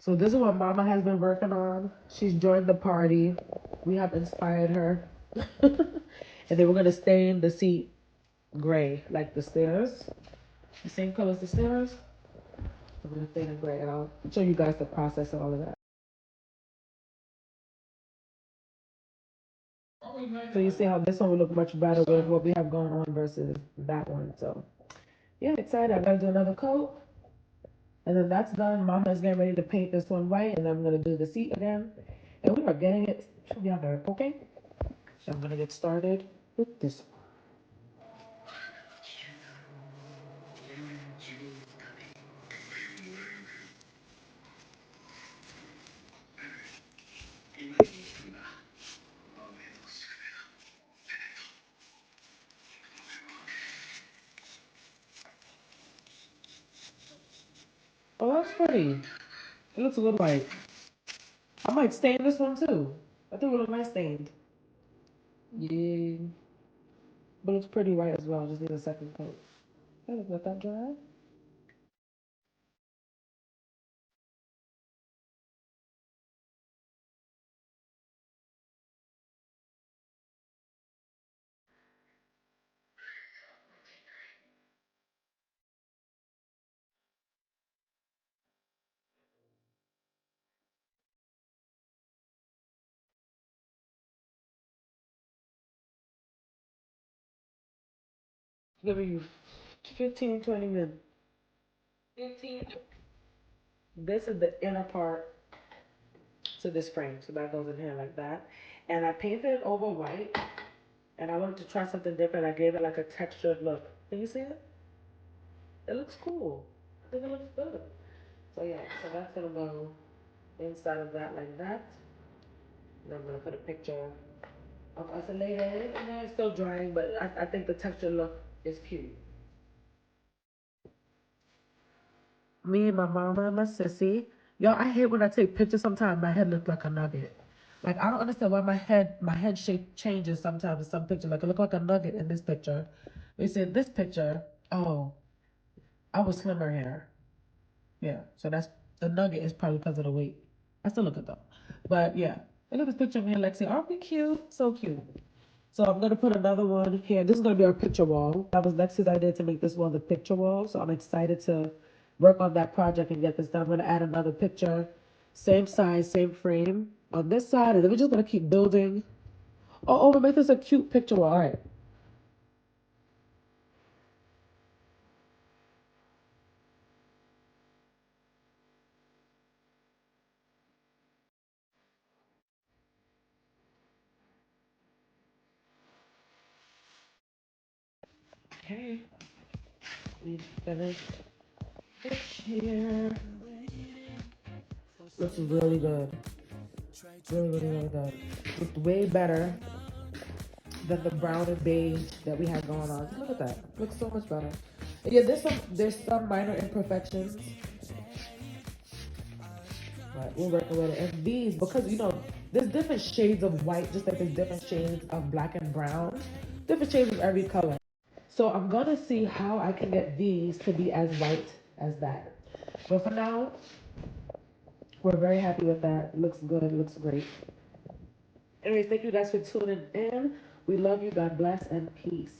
So this is what Mama has been working on. She's joined the party. We have inspired her. And then we're gonna stain the seat gray, like the stairs. The same color as the stairs. We're gonna stain it gray, and I'll show you guys the process and all of that. So you see how this one will look much better with what we have going on versus that one. So yeah, excited. I gotta do another coat. And then that's done. Mama is getting ready to paint this one white, and then I'm gonna do the seat again. And we are getting it together, okay? So I'm gonna get started with this. Oh, that's pretty. It looks a little white. I might stain this one too. I think it will look nice stained. Yeah. But it's pretty white as well. Just need a second coat. Okay, let that dry. Give you 15, 20 minutes. 15. This is the inner part to this frame. So that goes in here like that. And I painted it over white. And I wanted to try something different. I gave it like a textured look. Can you see it? It looks cool. I think it looks good. So yeah, so that's gonna go inside of that like that. And I'm gonna put a picture of us later. And then it's still drying, but I think the texture look is cute. Me, my mama, and my sissy. Y'all, I hate when I take pictures. Sometimes my head looks like a nugget. Like I don't understand why my head shape changes sometimes in some pictures. Like it look like a nugget in this picture. They said this picture. Oh, I was slimmer here. Yeah, so that's the nugget is probably because of the weight. I still look it though. But yeah, look at this picture of me and Lexi. Aren't we cute? So cute. So I'm gonna put another one here. This is gonna be our picture wall. That was Lexi's idea to make this one the picture wall. So I'm excited to work on that project and get this done. I'm gonna add another picture, same size, same frame on this side, and then we're just gonna keep building. Oh, we make this a cute picture wall. All right. Okay. We finished it here. Looks really good. Really, really, really good. Looked way better than the brown and beige that we had going on. Look at that. Looks so much better. Yeah, there's some minor imperfections, but we're working with it. And these, because there's different shades of white, just like there's different shades of black and brown, different shades of every color. So I'm gonna see how I can get these to be as white as that. But for now, we're very happy with that. It looks good. It looks great. Anyways, thank you guys for tuning in. We love you. God bless and peace.